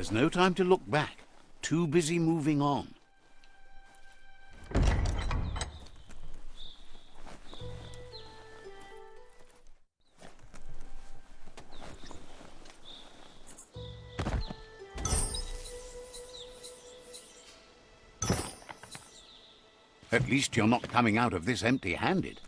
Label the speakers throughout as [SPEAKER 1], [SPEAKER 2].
[SPEAKER 1] There's no time to look back. Too busy moving on. At least you're not coming out of this empty-handed.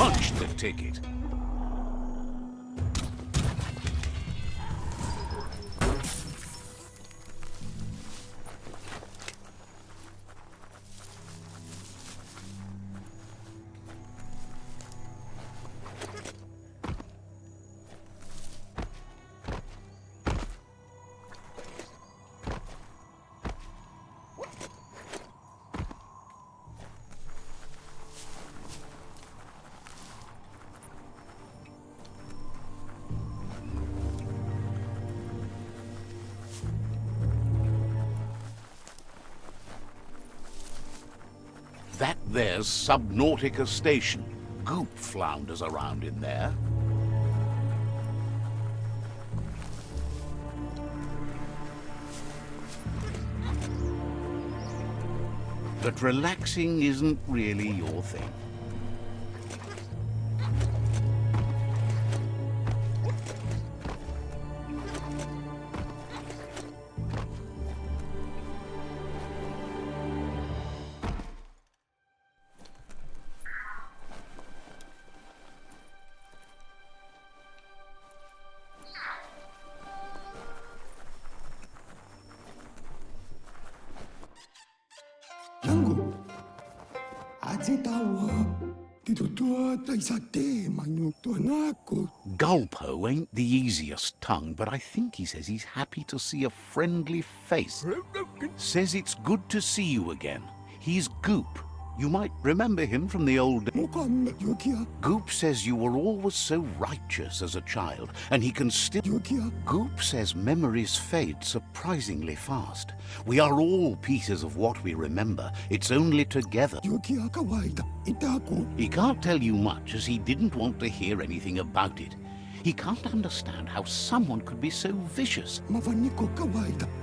[SPEAKER 1] Punch the ticket. That there's Subnautica Station. Goop flounders around in there. But relaxing isn't really your thing. Gulpo ain't the easiest tongue, but I think he says he's happy to see a friendly face. Says it's good to see you again. He's Goop. You might remember him from the old days. Goop says you were always so righteous as a child, and he can still... Goop says memories fade surprisingly fast. We are all pieces of what we remember. It's only together. He can't tell you much, as he didn't want to hear anything about it. He can't understand how someone could be so vicious.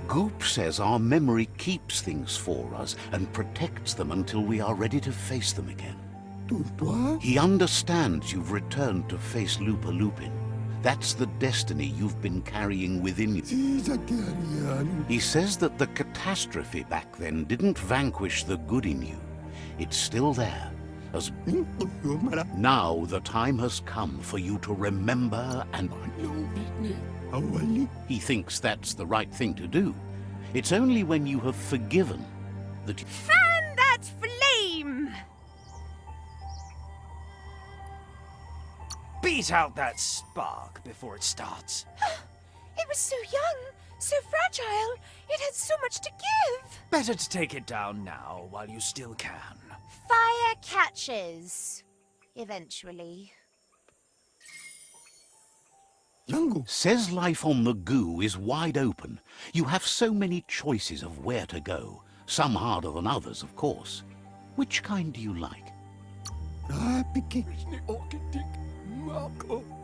[SPEAKER 1] Goop says our memory keeps things for us and protects them until we are ready to face them again. He understands you've returned to face Lupa Lupin. That's the destiny you've been carrying within you. He says that the catastrophe back then didn't vanquish the good in you. It's still there. Now the time has come for you to remember and... He thinks that's the right thing to do. It's only when you have forgiven that you...
[SPEAKER 2] Fan that flame!
[SPEAKER 3] Beat out that spark before it starts.
[SPEAKER 2] It was so young, so fragile. It had so much to give.
[SPEAKER 3] Better to take it down now while you still can.
[SPEAKER 2] Fire catches. Eventually.
[SPEAKER 1] Says life on the goo is wide open. You have so many choices of where to go. Some harder than others, of course. Which kind do you like?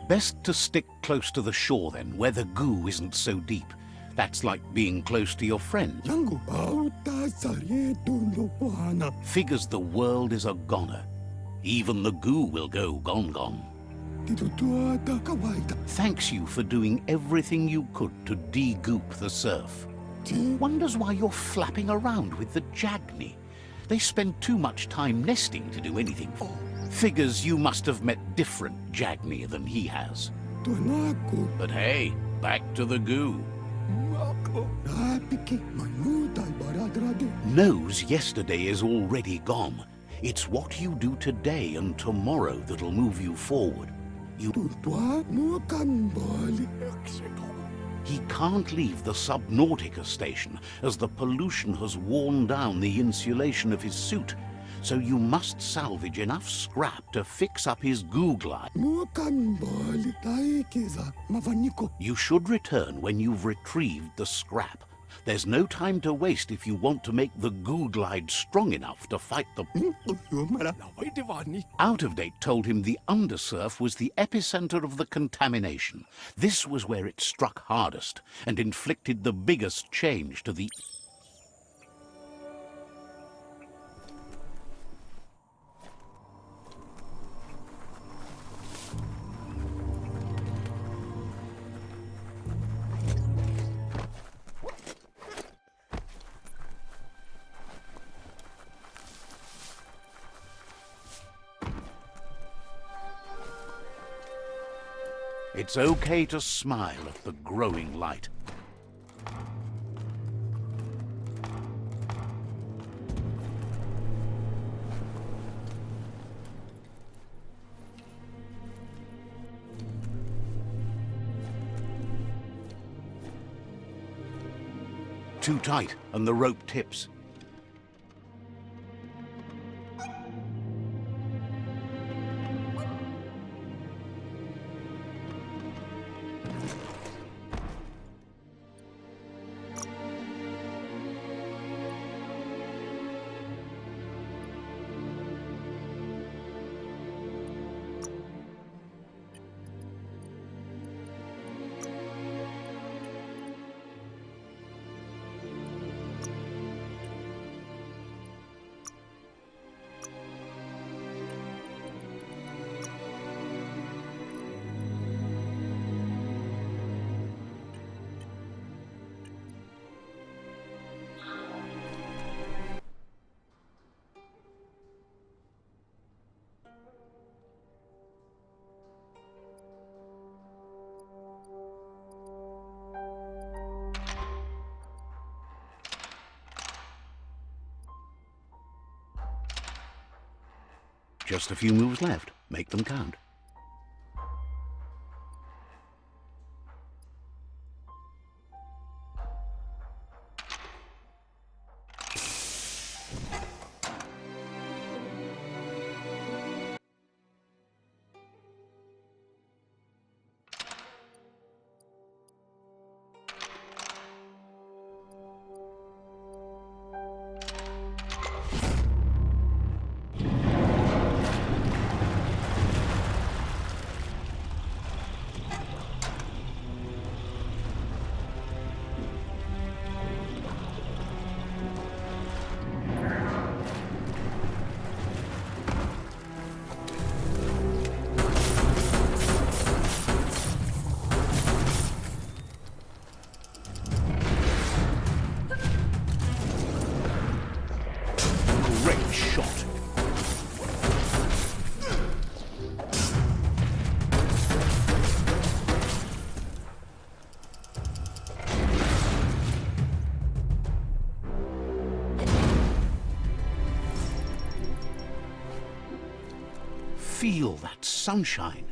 [SPEAKER 1] Best to stick close to the shore then, where the goo isn't so deep. That's like being close to your friend. Figures the world is a goner. Even the goo will go gone. Thanks you for doing everything you could to de-goop the surf. Wonders why you're flapping around with the Jagni. They spend too much time nesting to do anything. Figures you must have met different Jagni than he has. But hey, back to the goo. Knows yesterday is already gone. It's what you do today and tomorrow that'll move you forward. He can't leave the Subnautica station as the pollution has worn down the insulation of his suit. So you must salvage enough scrap to fix up his goo glide. You should return when you've retrieved the scrap. There's no time to waste if you want to make the goo glide strong enough to fight the... Out of Date told him the undersurf was the epicenter of the contamination. This was where it struck hardest and inflicted the biggest change to the... It's okay to smile at the growing light. Too tight, and the rope tips. Just a few moves left. Make them count. Feel that sunshine.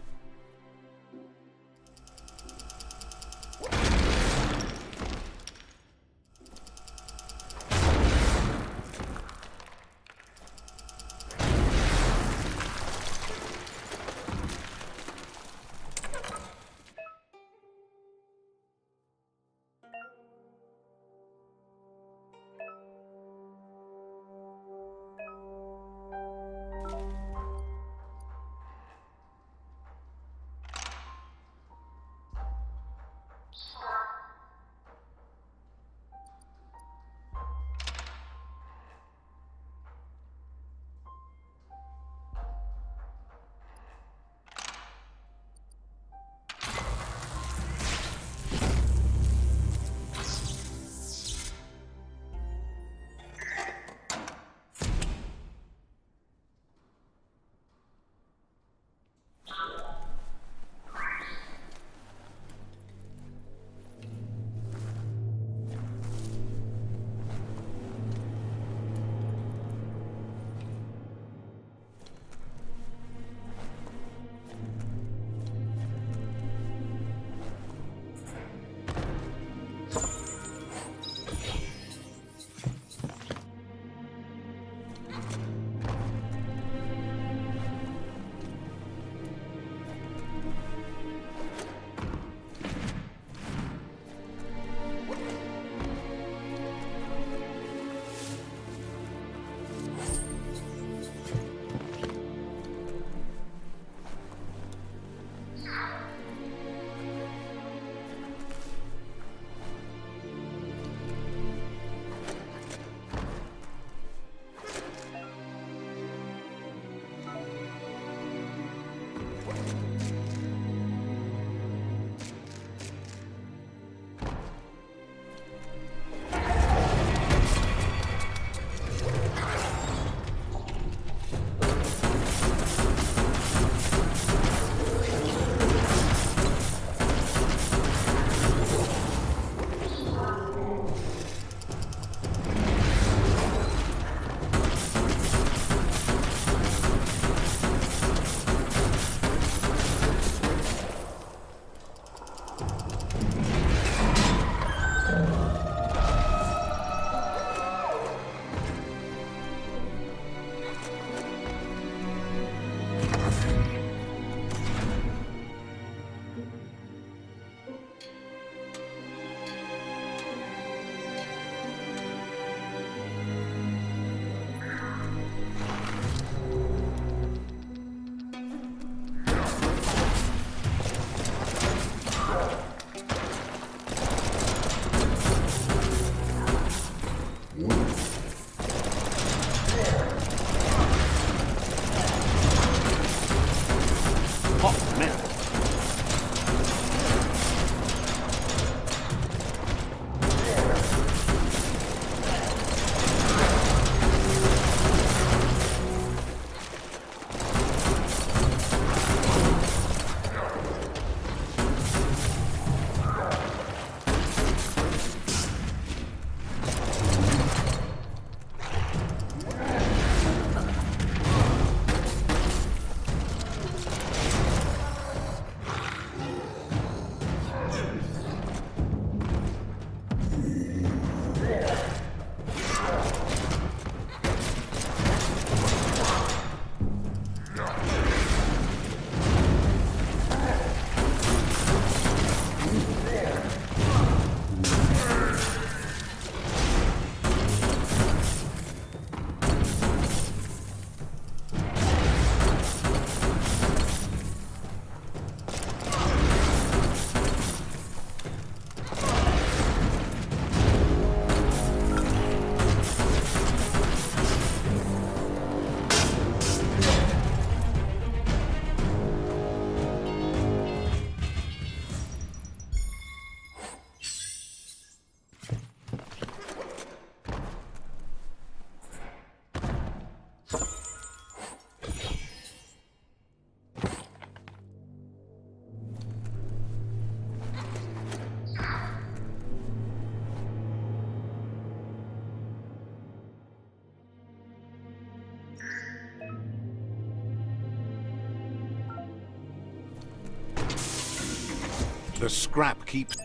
[SPEAKER 1] The scrap keeps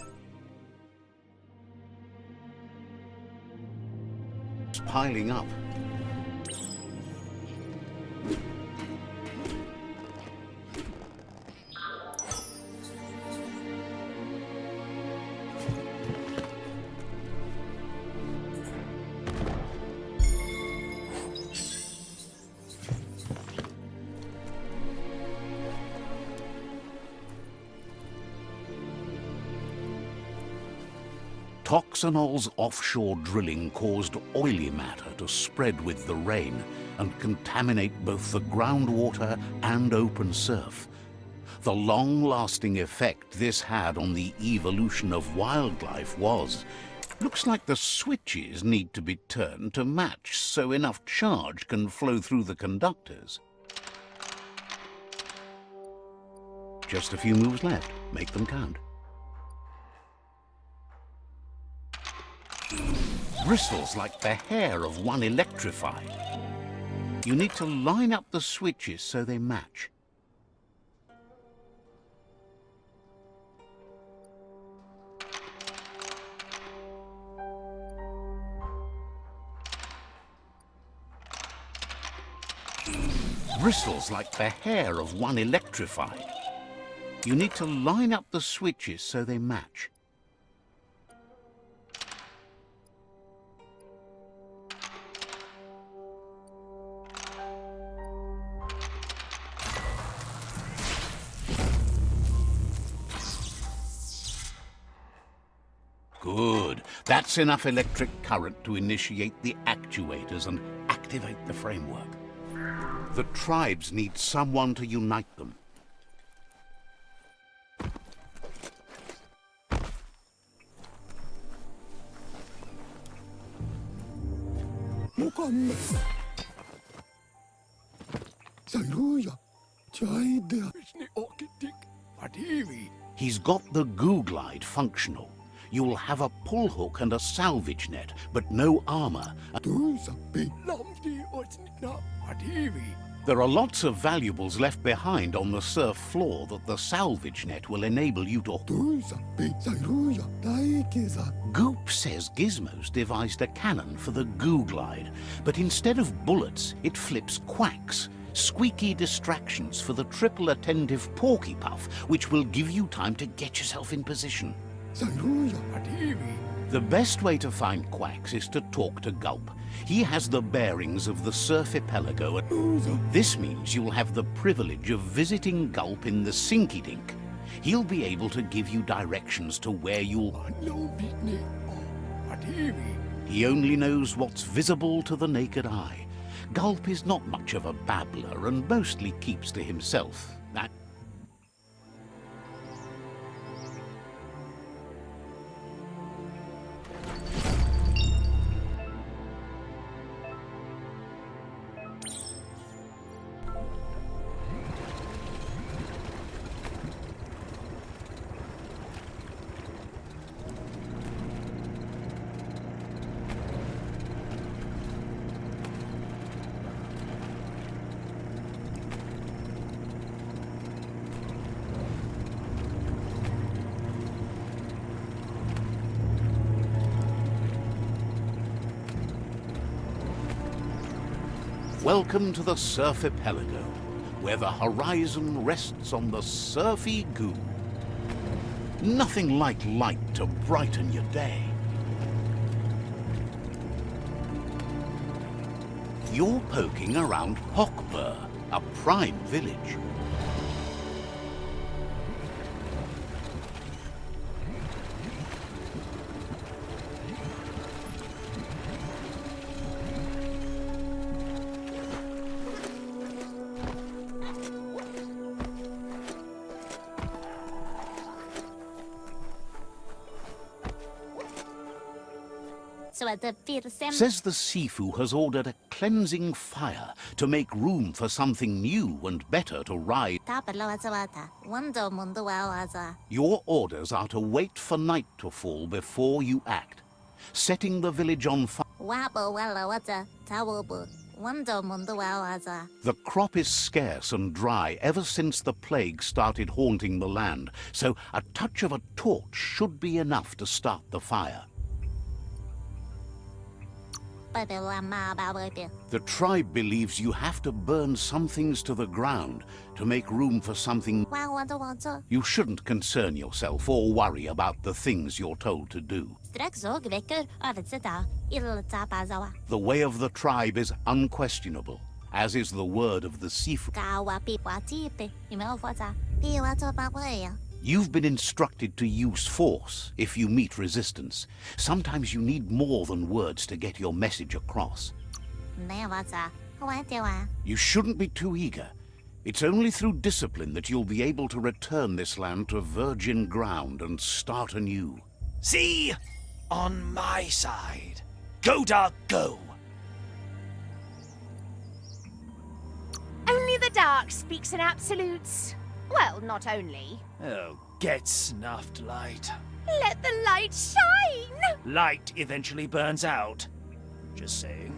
[SPEAKER 1] piling up. Toxanol's offshore drilling caused oily matter to spread with the rain and contaminate both the groundwater and open surf. The long-lasting effect this had on the evolution of wildlife was, looks like the switches need to be turned to match so enough charge can flow through the conductors. Just a few moves left. Make them count. Bristles like the hair of one electrified. You need to line up the switches so they match. Bristles like the hair of one electrified. You need to line up the switches so they match. Good. That's enough electric current to initiate the actuators and activate the framework. The tribes need someone to unite them. He's got the goo glide functional. You'll have a pull hook and a salvage net, but no armor. There are lots of valuables left behind on the surf floor that the salvage net will enable you to... Goop says Gizmo's devised a cannon for the goo glide, but instead of bullets, it flips quacks. Squeaky distractions for the triple attentive Porky Puff, which will give you time to get yourself in position. The best way to find Quacks is to talk to Gulp. He has the bearings of the Surfipelago. This means you'll have the privilege of visiting Gulp in the Sinky Dink. He'll be able to give you directions to where you'll... He only knows what's visible to the naked eye. Gulp is not much of a babbler and mostly keeps to himself. Welcome to the Surfipelago, where the horizon rests on the surfy goo. Nothing like light to brighten your day. You're poking around Hockbur, a prime village. Says the Sifu has ordered a cleansing fire to make room for something new and better to ride. Your orders are to wait for night to fall before you act. Setting the village on fire The crop is scarce and dry ever since the plague started haunting the land, so a touch of a torch should be enough to start the fire. The tribe believes you have to burn some things to the ground to make room for something. You shouldn't concern yourself or worry about the things you're told to do. The way of the tribe is unquestionable, as is the word of the Sifu. You've been instructed to use force if you meet resistance. Sometimes you need more than words to get your message across. You shouldn't be too eager. It's only through discipline that you'll be able to return this land to virgin ground and start anew.
[SPEAKER 3] See? On my side. Go, Dark, go!
[SPEAKER 2] Only the dark speaks in absolutes. Well, not only.
[SPEAKER 3] Oh, get snuffed, Light.
[SPEAKER 2] Let the light shine!
[SPEAKER 3] Light eventually burns out. Just saying.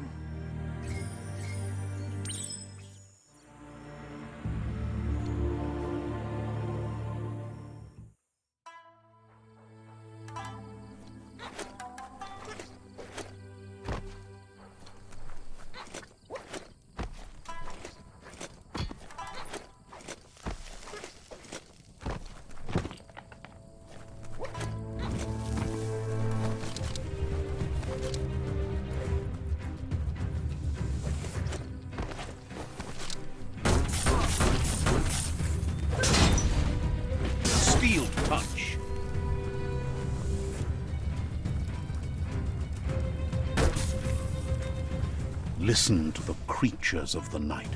[SPEAKER 1] Steel touch. Listen to the creatures of the night.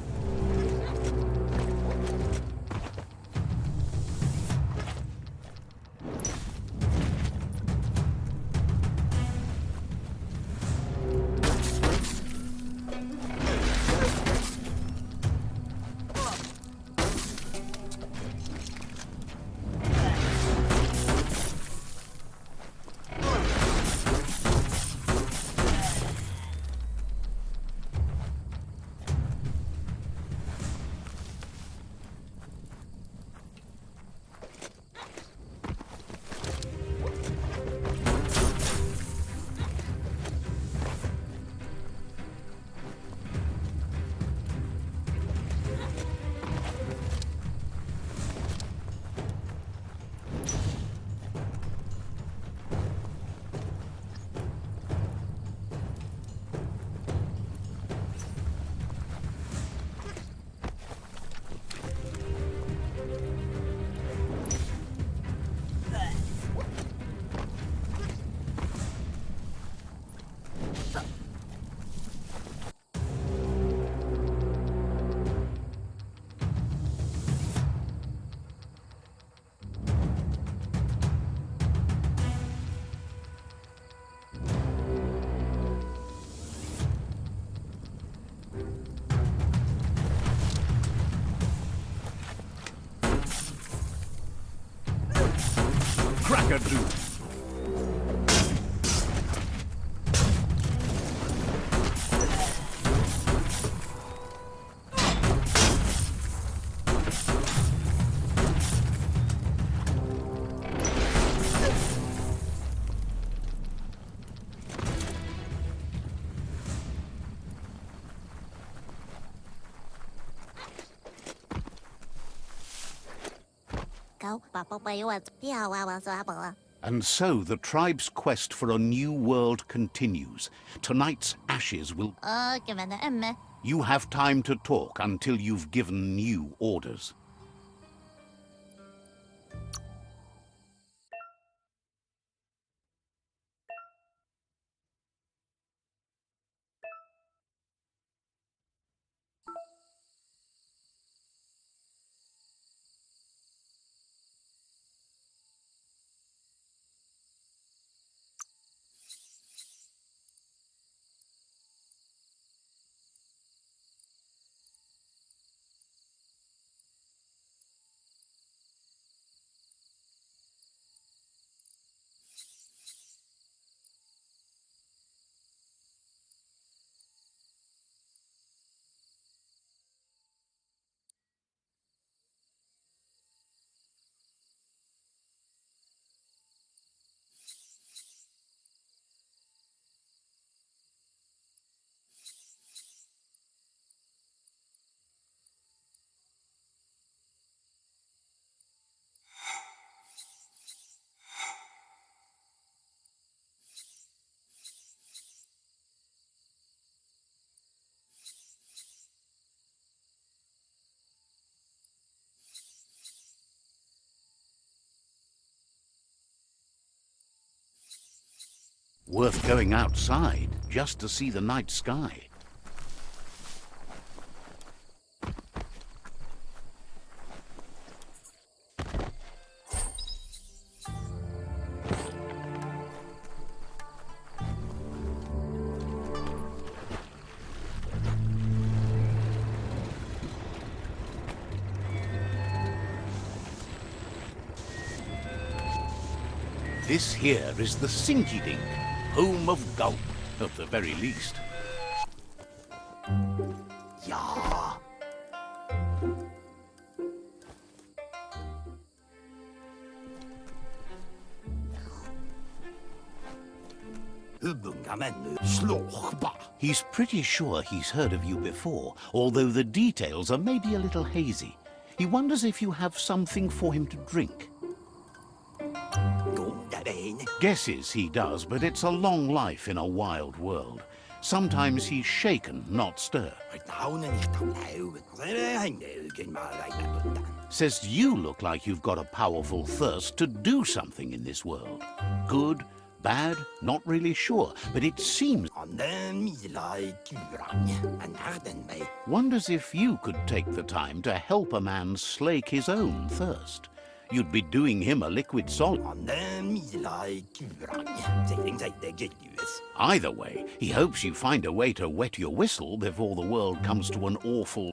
[SPEAKER 1] Cracker-Doo. And so the tribe's quest for a new world continues. Tonight's ashes will... You have time to talk until you've given new orders. Worth going outside just to see the night sky. This here is the Sinky Dink, home of Gulp, at the very least.
[SPEAKER 3] Ja.
[SPEAKER 1] He's pretty sure he's heard of you before, although the details are maybe a little hazy. He wonders if you have something for him to drink. Guesses he does, but it's a long life in a wild world. Sometimes he's shaken, not stirred. Says you look like you've got a powerful thirst to do something in this world. Good, bad, not really sure, but it seems... Wonders if you could take the time to help a man slake his own thirst. You'd be doing him a liquid solid. Either way, he hopes you find a way to wet your whistle before the world comes to an awful...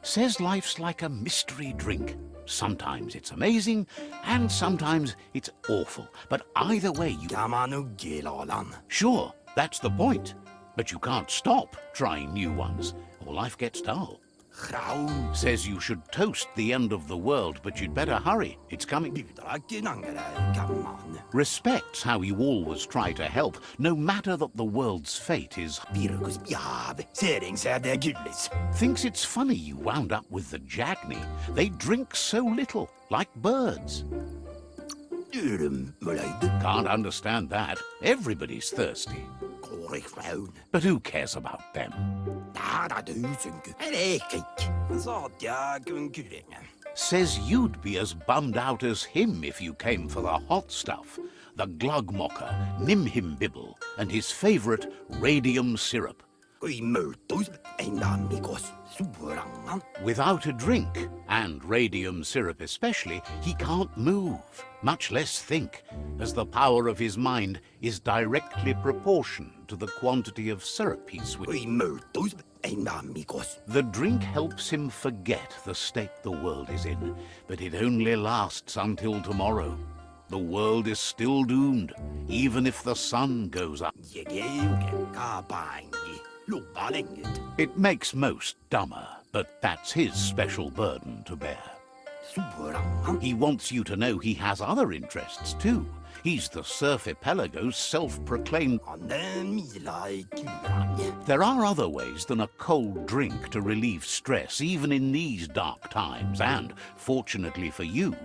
[SPEAKER 1] Says life's like a mystery drink. Sometimes it's amazing, and sometimes it's awful. But either way, you... Sure, that's the point. But you can't stop trying new ones, or life gets dull. Says you should toast the end of the world, but you'd better hurry. It's coming. Respects how you always try to help, no matter that the world's fate is... Thinks it's funny you wound up with the Jagni. They drink so little, like birds. Can't understand that. Everybody's thirsty. But who cares about them? Says you'd be as bummed out as him if you came for the hot stuff. The Glugmocker, Nimhimbibble, and his favorite radium syrup. Without a drink, and radium syrup especially, he can't move, much less think, as the power of his mind is directly proportioned to the quantity of syrup he swallows. The drink helps him forget the state the world is in, but it only lasts until tomorrow. The world is still doomed, even if the sun goes up. It makes most dumber, but that's his special burden to bear. He wants you to know he has other interests too. He's the SURFIPELAGO's self-proclaimed... There are other ways than a cold drink to relieve stress, even in these dark times, and, fortunately for you,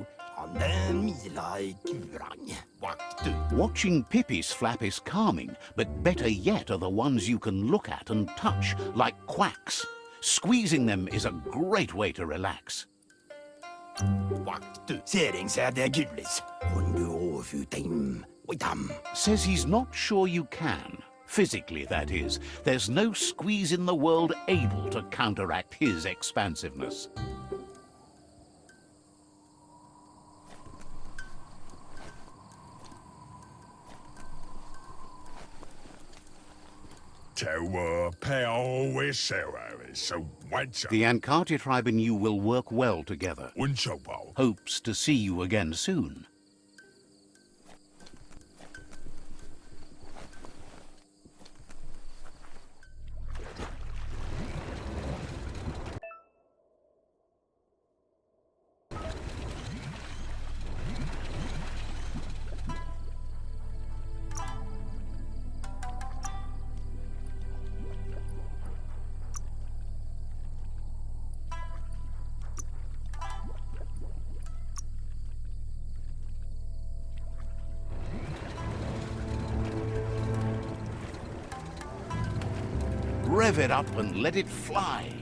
[SPEAKER 1] watching Pippi's flap is calming, but better yet are the ones you can look at and touch, like quacks. Squeezing them is a great way to relax. Says he's not sure you can. Physically, that is. There's no squeeze in the world able to counteract his expansiveness. The Ankati tribe and you will work well together. Hopes to see you again soon. Rev it up and let it fly.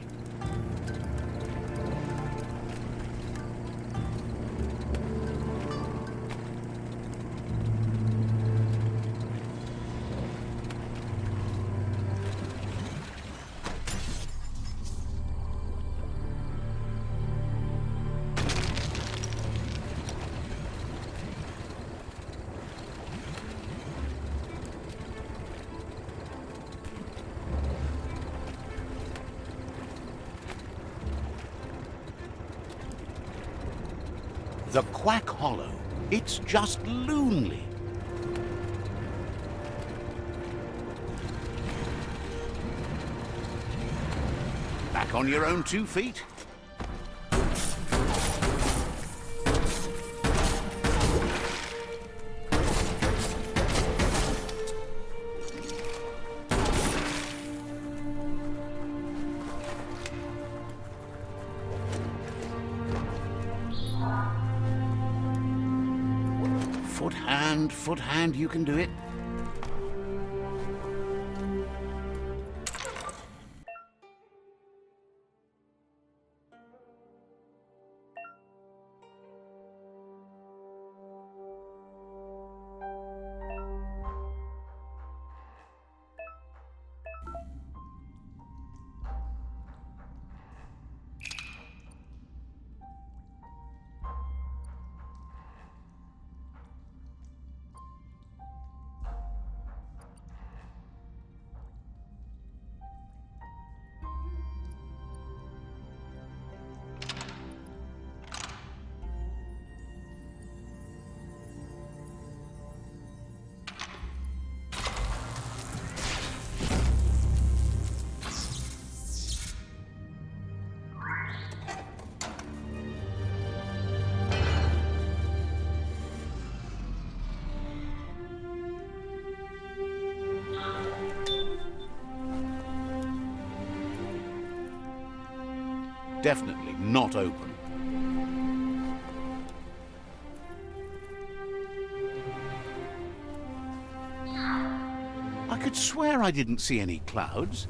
[SPEAKER 1] The Quack Hollow. It's just loonly. Back on your own 2 feet. Foot hand, you can do it. Definitely not open. I could swear I didn't see any clouds.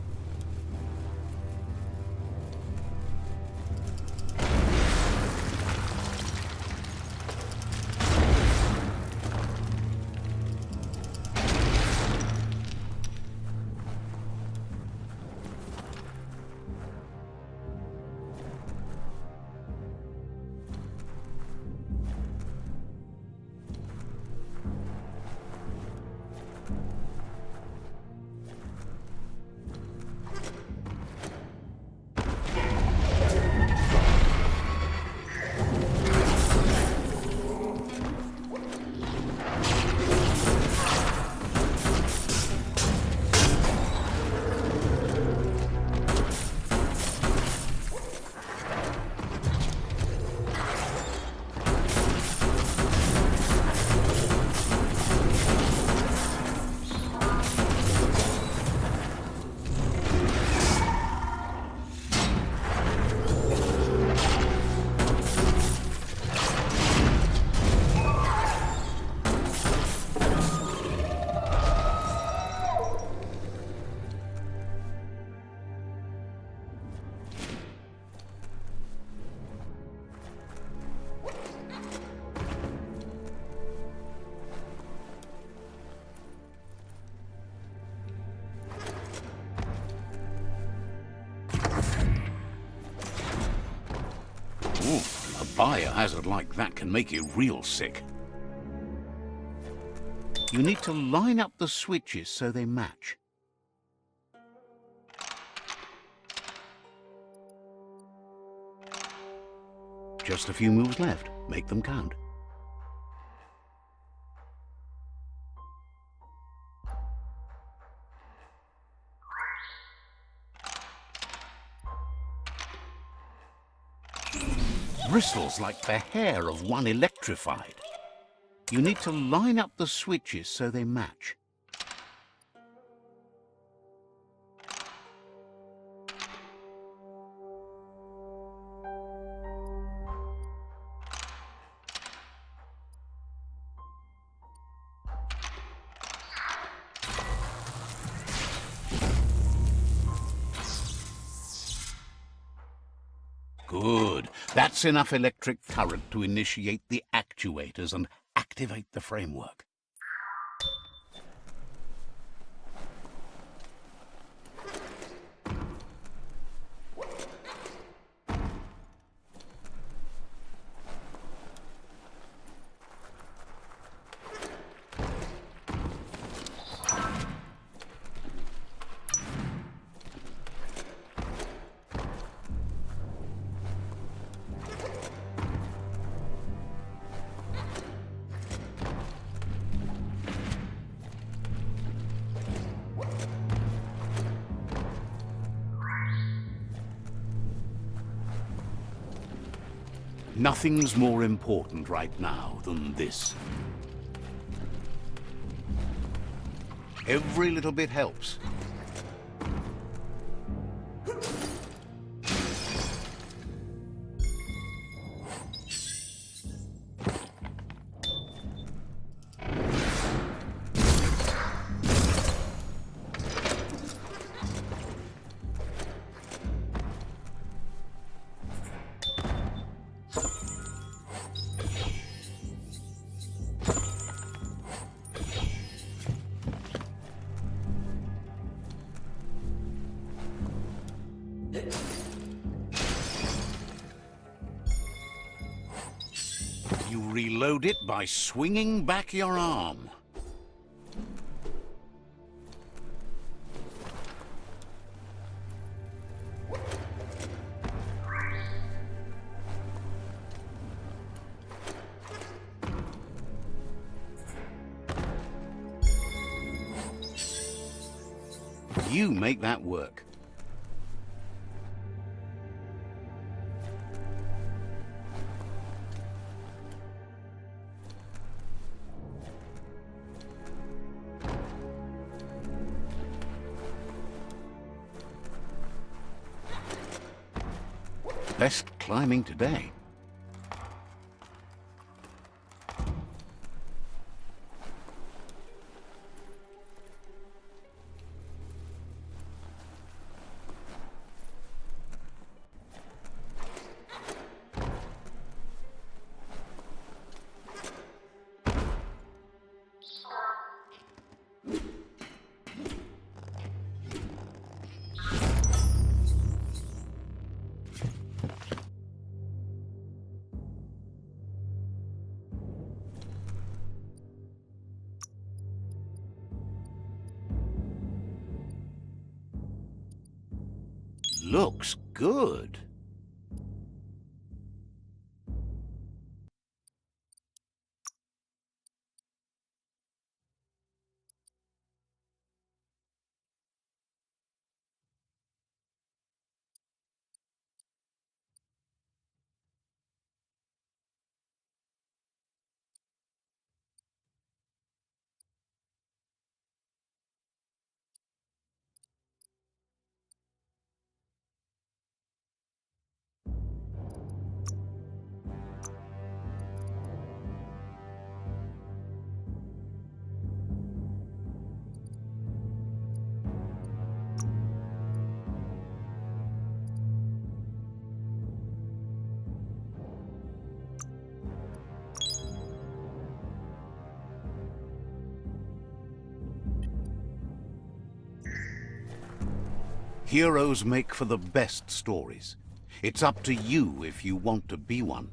[SPEAKER 1] Ooh, a biohazard like that can make you real sick. You need to line up the switches so they match. Just a few moves left. Make them count. Bristles like the hair of one electrified. You need to line up the switches so they match. Good. That's enough electric current to initiate the actuators and activate the framework. Nothing's more important right now than this. Every little bit helps. You reload it by swinging back your arm. You make that work. Best climbing today. Looks good. Heroes make for the best stories. It's up to you if you want to be one.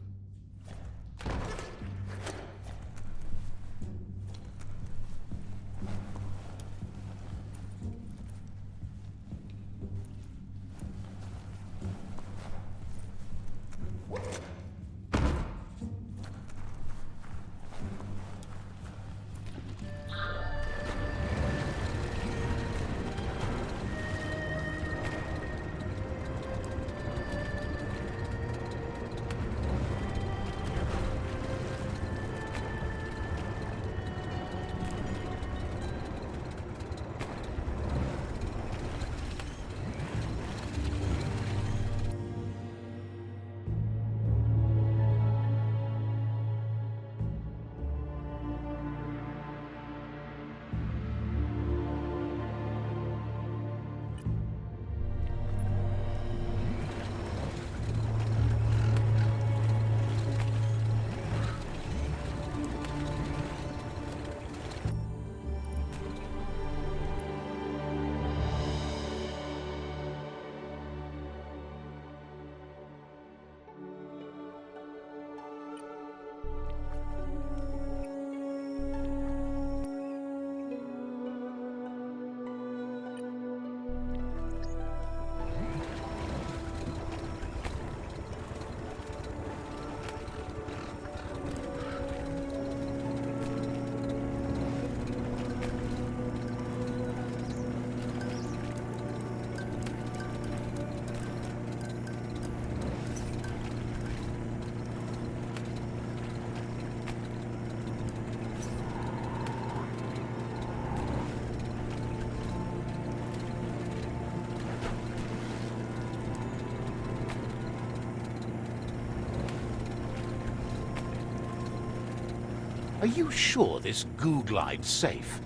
[SPEAKER 1] Are you sure this goo glide's safe?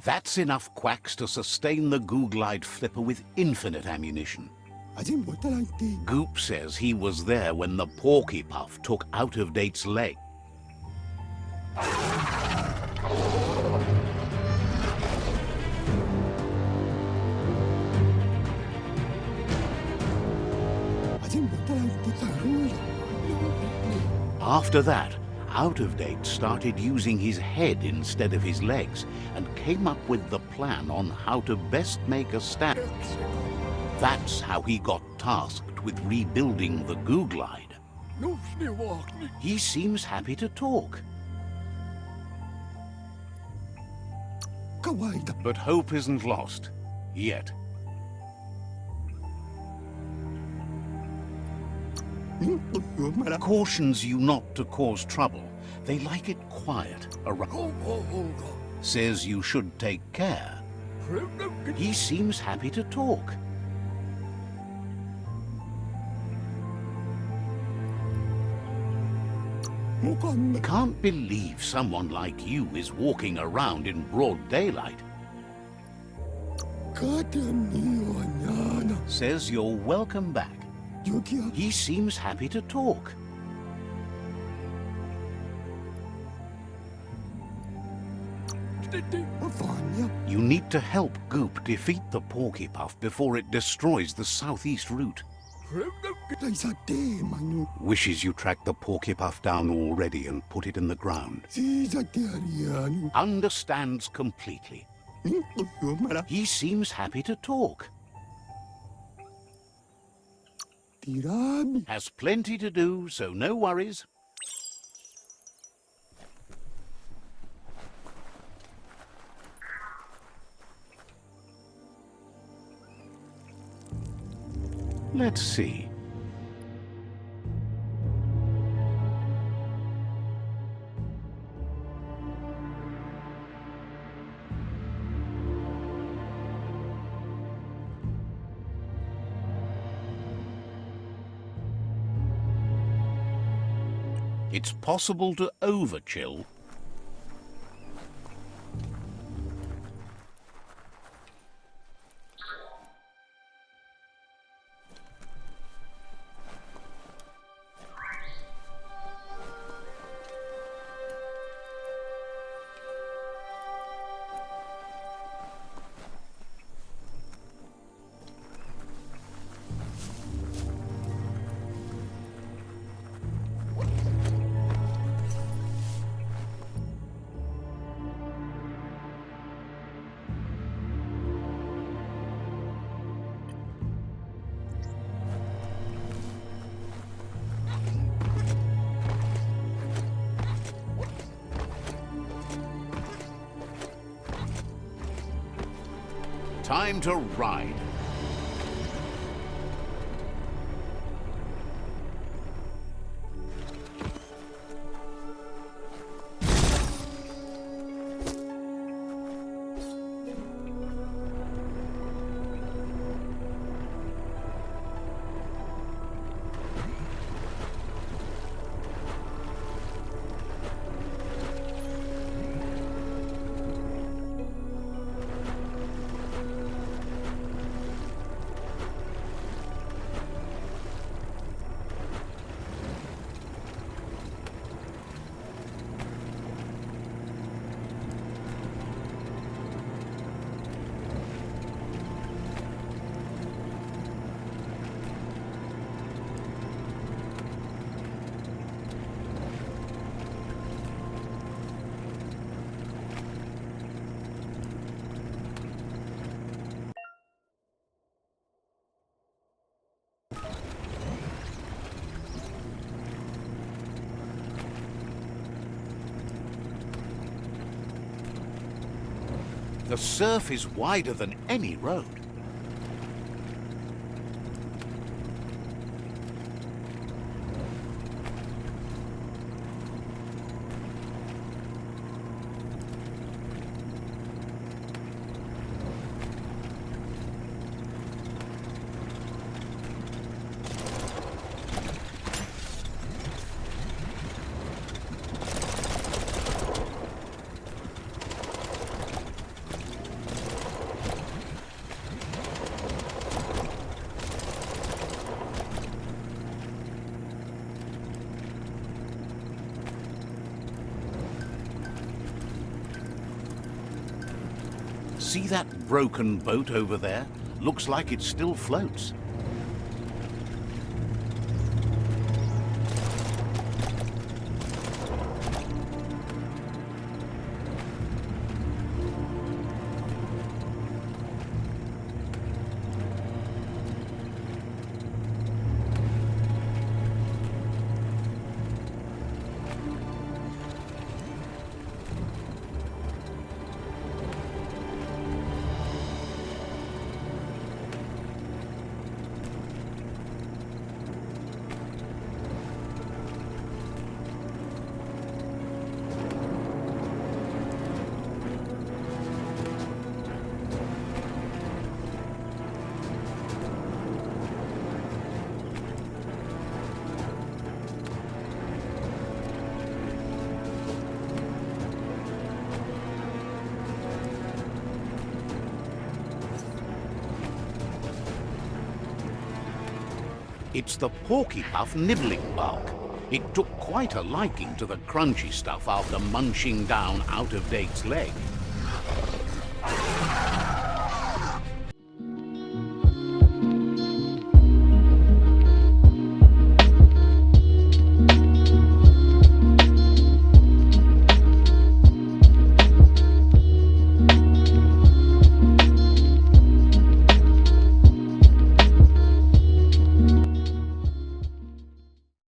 [SPEAKER 1] That's enough quacks to sustain the goo glide flipper with infinite ammunition. Goop says he was there when the Porky Puff took Out-of-Date's leg. After that, Out-of-Date started using his head instead of his legs and came up with the plan on how to best make a stand. That's how he got tasked with rebuilding the goo glide. He seems happy to talk. But hope isn't lost. Yet. Cautions you not to cause trouble. They like it quiet around. Says you should take care. He seems happy to talk. Can't believe someone like you is walking around in broad daylight. Says you're welcome back. He seems happy to talk. You need to help Goop defeat the Porky Puff before it destroys the southeast route. Wishes you tracked the Porky Puff down already and put it in the ground. Understands completely. He seems happy to talk. Has plenty to do, so no worries. Let's see. It's possible to overchill. Time to ride. The surf is wider than any road. See that broken boat over there? Looks like it still floats. It's the Porky Puff nibbling bug. It took quite a liking to the crunchy stuff after munching down Out-of-Date's leg.